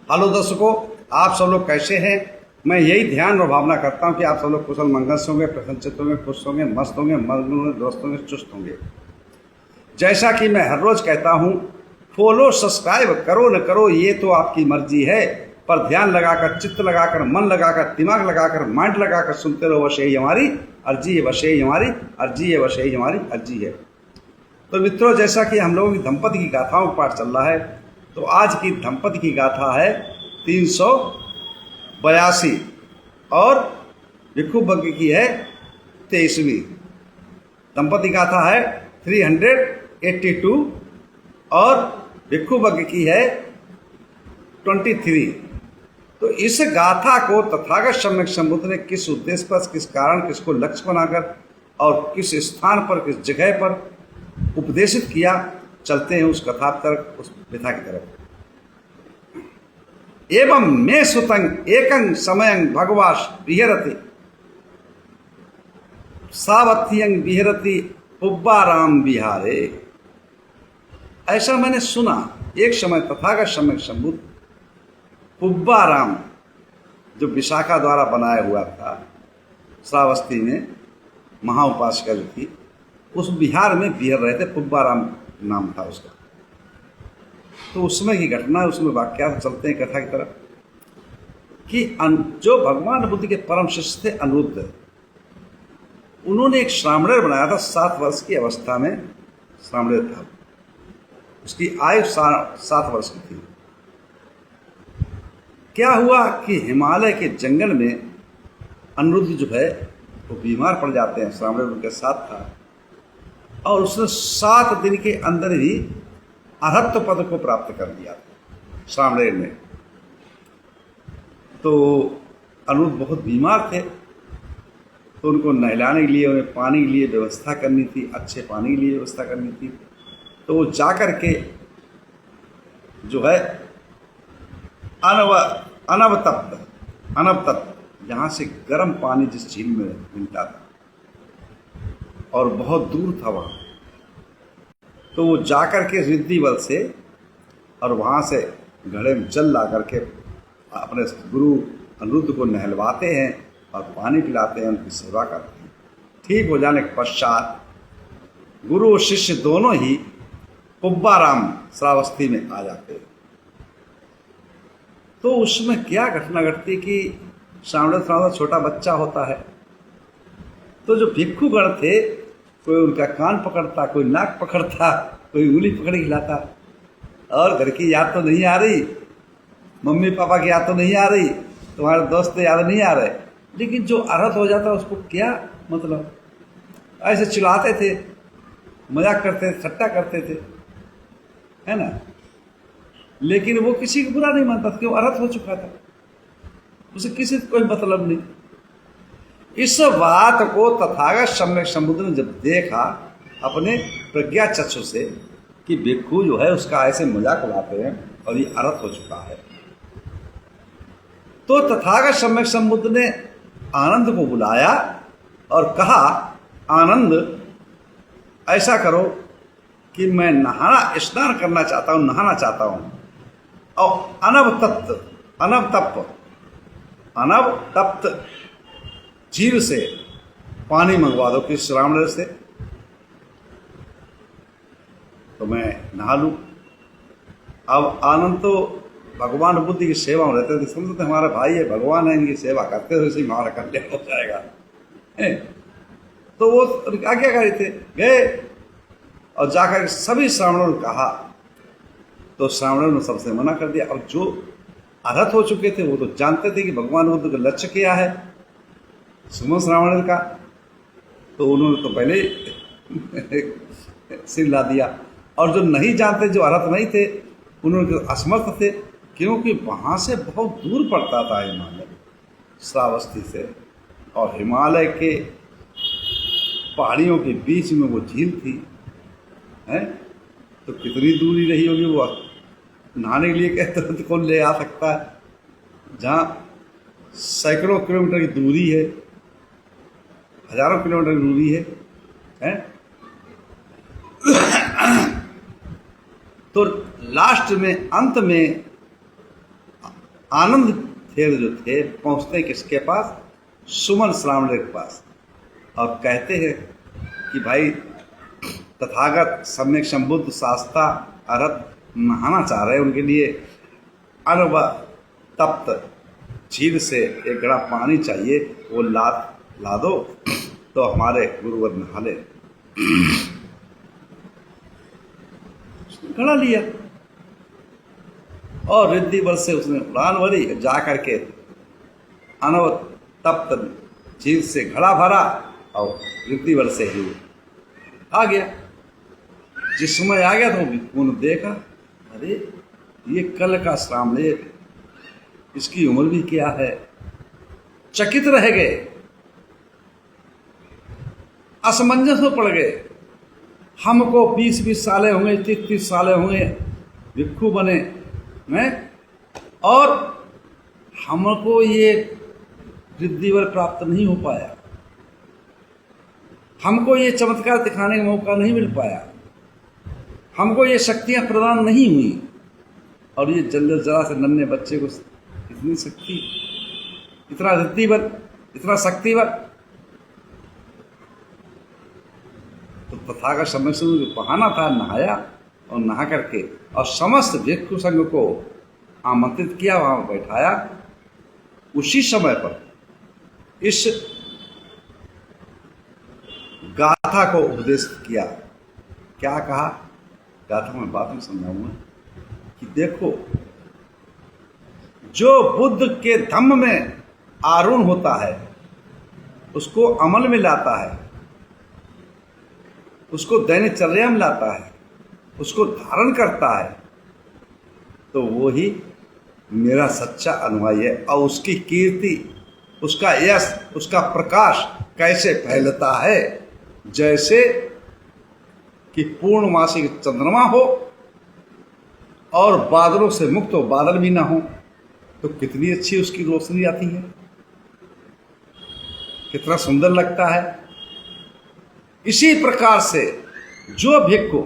Hello दर्शकों, आप सब लोग कैसे हैं। मैं यही ध्यान और भावना करता हूं कि आप सब लोग कुशल मंगल से होंगे, प्रसन्नचित्त होंगे, खुश होंगे, मस्त होंगे, मगन होंगे, दोस्त होंगे, चुस्त होंगे। जैसा कि मैं हर रोज कहता हूं, फॉलो सब्सक्राइब करो न करो ये तो आपकी मर्जी है, पर ध्यान लगाकर, चित्त लगाकर, मन लगाकर, दिमाग लगाकर, माइंड लगाकर सुनते रहो, बस यही हमारी अर्जी है, बस यही हमारी अर्जी है, बस यही हमारी अर्जी है। तो मित्रों, जैसा कि हम लोगों की दंपति की गाथाओं का पाठ चल रहा है, तो आज की दंपति की गाथा है 382 और भिक्षुभज्ञ की है 23वीं। दंपति गाथा है 382 और भिक्षुभज्ञ की है 23। तो इस गाथा को तथागत सम्यक संबुद्ध ने किस उद्देश्य पर, किस कारण, किसको लक्ष्य बनाकर और किस स्थान पर, किस जगह पर उपदेशित किया, चलते हैं उस कथा तरफ, उस व्यथा की तरफ। एवं मे सुतंग एकं समयं भगवास विहरति सावत्यं विहरति पुब्बाराम विहारे। ऐसा मैंने सुना, एक समय तथागत सम्यक संबुद्ध पुब्बाराम, जो विशाखा द्वारा बनाया हुआ था, श्रावस्ती में महाउपासिका जो थी, उस विहार में विहर रहे थे। पुब्बाराम नाम था उसका। तो उसमें की घटना, उसमें वाक्यार्थ चलते हैं कथा की तरफ कि जो भगवान बुद्ध के परम शिष्य थे अनिरुद्ध, उन्होंने एक श्रामणेर बनाया था। 7 वर्ष की अवस्था में श्रामणेर था, उसकी आयु 7 वर्ष की थी। क्या हुआ कि हिमालय के जंगल में अनिरुद्ध जो है वो बीमार पड़ जाते हैं। श्रामणेर उनके साथ था और उसने 7 दिन के अंदर ही अरहत्व पद को प्राप्त कर लिया था श्रामणेर ने। तो अनिरुद्ध बहुत बीमार थे, तो उनको नहलाने के लिए, उन्हें पानी के लिए व्यवस्था करनी थी, अच्छे पानी के लिए व्यवस्था करनी थी। तो वो जाकर के जो है अनवतप्त, जहाँ से गर्म पानी जिस झील में मिलता था और बहुत दूर था वहाँ, तो वो जाकर के रिद्धि बल से और वहाँ से घड़े में जल ला करके अपने गुरु अनिरुद्ध को नहलवाते हैं और पानी पिलाते हैं, उनकी सेवा करते हैं। ठीक हो जाने के पश्चात गुरु और शिष्य दोनों ही पुब्बाराम श्रावस्ती में आ जाते हैं। तो उसमें क्या घटना घटती कि श्रावण छोटा बच्चा होता है, तो जो भिक्षुगण थे, कोई उनका कान पकड़ता, कोई नाक पकड़ता, कोई उंगली पकड़ हिलाता, और घर की याद तो नहीं आ रही, मम्मी पापा की याद तो नहीं आ रही, तुम्हारे दोस्त याद नहीं आ रहे, लेकिन जो अर्हत हो जाता उसको क्या मतलब, ऐसे चिल्लाते थे, मजाक करते थे, ठट्टा करते थे, है ना। लेकिन वो किसी को बुरा नहीं मानता, क्यों, अर्हत हो चुका था, उसे किसी से कोई मतलब नहीं। इस बात को तथागत सम्यक संबुद्ध ने जब देखा अपने प्रज्ञा चक्षु से कि भिक्षु जो है उसका ऐसे मजाक उड़ाते हैं और ये अर्हत हो चुका है, तो तथागत सम्यक संबुद्ध ने आनंद को बुलाया और कहा, आनंद ऐसा करो कि मैं स्नान करना चाहता हूँ, नहाना चाहता हूँ, और अनवतप्त झील से पानी मंगवा दो किस श्रामणेर से, तो मैं नहा लूँ। अब आनंद तो भगवान बुद्ध की सेवा में रहते थे, समझते हमारा भाई है, भगवान है, इनकी सेवा करते थे, इसी हमारा कल्याण हो जाएगा। तो वो आज्ञाकारी थे, गए और जाकर सभी श्रावणों ने कहा, तो श्रावणों ने सबसे मना कर दिया। और जो अर्हत हो चुके थे वो तो जानते थे कि भगवान बुद्ध का लक्ष्य क्या है, सुमो श्रावण का, तो उन्होंने तो पहले सिर ला दिया। और जो नहीं जानते, जो अर्हत नहीं थे, उन्होंने असमर्थ थे, क्योंकि वहाँ से बहुत दूर पड़ता था हिमालय श्रावस्ती से, और हिमालय के पहाड़ियों के बीच में वो झील थी, है, तो कितनी दूरी रही होगी। वो नहाने के लिए क्या तुरंत कौन ले आ सकता है, जहाँ सैकड़ों किलोमीटर की दूरी है, हजारों किलोमीटर की दूरी है? तो लास्ट में, अंत में आनंद थे जो थे पहुंचते किसके पास? सुमन श्रावण के पास। और कहते हैं कि भाई तथागत सम्यक संबुद्ध शास्ता अरहत नहाना चाह रहे हैं, उनके लिए अनव तप्त झील से एक घड़ा पानी चाहिए, वो ला दो तो हमारे गुरुवर नहा ले। घड़ा लिया और रिद्धि बल से उसने उड़ान भरी, जा करके अनव तप्त झील से घड़ा भरा और रिद्धि बल से ही आ गया। जिस समय आ गया तो भिक्खु ने देखा, अरे ये कल का श्रामले, इसकी उम्र भी क्या है। चकित रह गए, असमंजस में पड़ गए। हमको 20-20 साले होंगे, 30-30 साले होंगे भिक्खु बने हैं, और हमको ये रिद्धिवर प्राप्त नहीं हो पाया, हमको ये चमत्कार दिखाने का मौका नहीं मिल पाया, हमको ये शक्तियां प्रदान नहीं हुई। और ये जरा से नन्हे बच्चे को इतनी शक्ति, इतना रिद्धिवर, इतना शक्तिवर। तो तथागत समय से जो बहाना था, नहाया और नहा करके और समस्त भिक्षु संघ को आमंत्रित किया, वहां बैठाया। उसी समय पर इस गाथा को उपदेश किया। क्या कहा? गाथा में बात में समझाऊंगा कि देखो, जो बुद्ध के धम्म में आरूढ़ होता है, उसको अमल में लाता है, उसको दैनिकचर्या में लाता है, उसको धारण करता है, तो वो ही मेरा सच्चा अनुयायी है। और उसकी कीर्ति, उसका यश, उसका प्रकाश कैसे फैलता है? जैसे कि पूर्णमासी चंद्रमा हो और बादलों से मुक्त हो, बादल भी ना हो, तो कितनी अच्छी उसकी रोशनी आती है, कितना सुंदर लगता है। इसी प्रकार से जो भिक्खु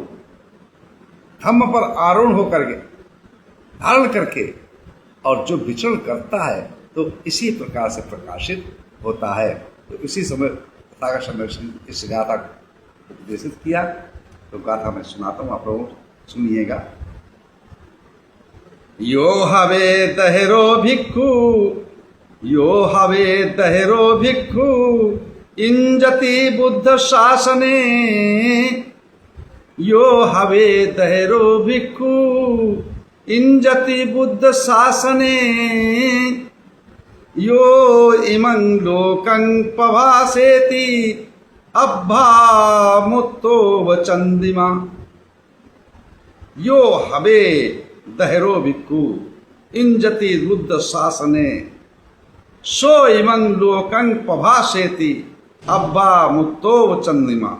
धम्म पर आरूढ़ होकर के, धारण करके और जो विचरण करता है, तो इसी प्रकार से प्रकाशित होता है। तो इसी समय तथागत समय इस गाथा को उपदेशित किया। तो गाथा मैं सुनाता हूँ, आप लोग सुनिएगा। यो हवे दहरो भिक्खु, यो हवे दहरो भिक्खु, इंजति बुद्ध शासने। यो हवे दहरो भिक्खु, इंजति बुद्ध शासने। यो इमं लोकं पभासेति, अब्भा मुत्तो वचंदिमा। यो हवे दहरो भिक्खु, इंजति बुद्ध शासने। सो इमं लोकं पभासेति, अब्बा मुत्तो वचंदिमा।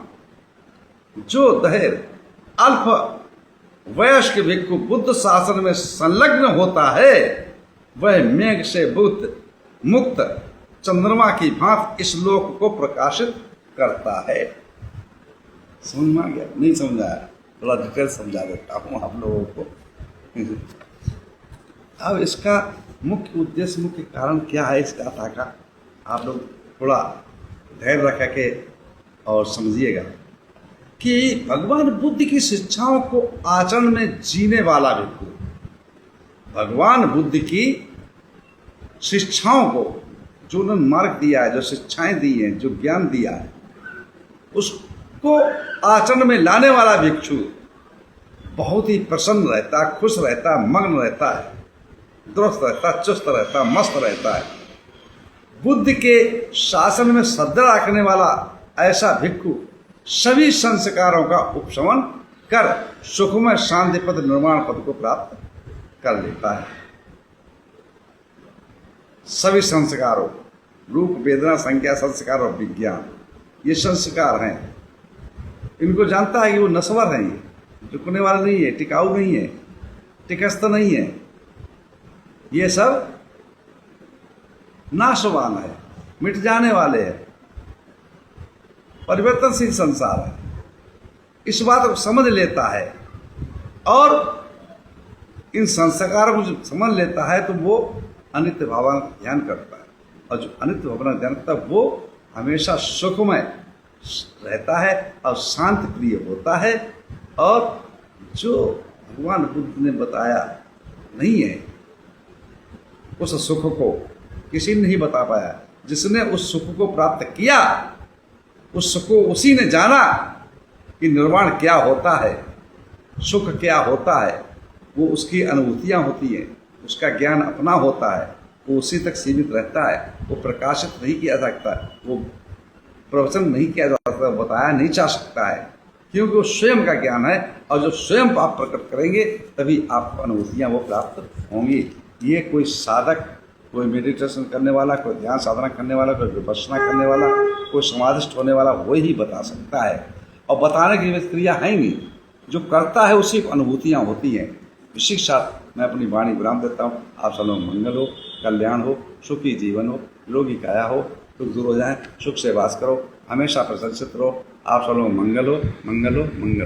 जो दहेर अल्प वयस्क भिक्खु बुद्ध शासन में संलग्न होता है, वह मेघ से मुक्त चंद्रमा की भांति इस लोक को प्रकाशित करता है। समझ में आ गया? नहीं समझा? थोड़ा डिटेल समझा देता हूँ आप लोगों को। अब इसका मुख्य उद्देश्य, मुख्य कारण क्या है इस गाथा का, आप लोग थोड़ा धैर्य रख के और समझिएगा कि भगवान बुद्ध की शिक्षाओं को आचरण में जीने वाला भिक्खु, भगवान बुद्ध की शिक्षाओं को, जो उन्होंने मार्ग दिया है, जो शिक्षाएं दी हैं, जो ज्ञान दिया है, उसको आचरण में लाने वाला भिक्षु बहुत ही प्रसन्न रहता है, खुश रहता है, मग्न रहता है, दुरुस्त रहता है, चुस्त रहता है, मस्त रहता है। बुद्ध के शासन में श्रद्धा रखने वाला ऐसा भिक्षु सभी संस्कारों का उपशमन कर सुखमय शांति पद, निर्माण पद को प्राप्त कर लेता है। सभी संस्कारों, रूप, वेदना, संज्ञा, संस्कार और विज्ञान, ये संस्कार हैं। इनको जानता है कि वो नश्वर हैं, ये रुकने वाला नहीं है, टिकाऊ नहीं है, टिकस्त नहीं है, ये सब नाशवान है, मिट जाने वाले हैं, परिवर्तनशील संसार है। इस बात को समझ लेता है और इन संस्कारों को जब समझ लेता है तो वो अनित्य भावना का ध्यान करता है, और जो अनित्य भावना का ध्यान करता है वो हमेशा सुखमय रहता है और शांत प्रिय होता है। और जो भगवान बुद्ध ने बताया नहीं है उस सुख को किसी ने नहीं बता पाया, जिसने उस सुख को प्राप्त किया उस सुख को उसी ने जाना कि निर्वाण क्या होता है, सुख क्या होता है, वो उसकी अनुभूतियाँ होती हैं, उसका ज्ञान अपना होता है, वो उसी तक सीमित रहता है, वो प्रकाशित नहीं किया जा सकता, वो प्रवचन नहीं किया जा सकता, बताया नहीं जा सकता है, क्योंकि वो स्वयं का ज्ञान है। और जब स्वयं आप प्रकट करेंगे तभी आपको अनुभूतियाँ वो प्राप्त होंगी। ये कोई साधक, कोई मेडिटेशन करने वाला, कोई ध्यान साधना करने वाला, कोई विपश्यना करने वाला, कोई समाधिष्ठ होने वाला वही बता सकता है। और बताने की क्रिया है नहीं, जो करता है उसी को अनुभूतियाँ होती हैं। इसी के साथ मैं अपनी वाणी विराम देता हूँ। आप सब लोग मंगल हो, कल्याण हो, सुखी जीवन हो, रोगी काया हो, दुख दूर हो जाए, सुख से वास करो, हमेशा प्रसन्नचित्त रहो। आप सब लोग मंगल हो, मंगल हो, मंगल।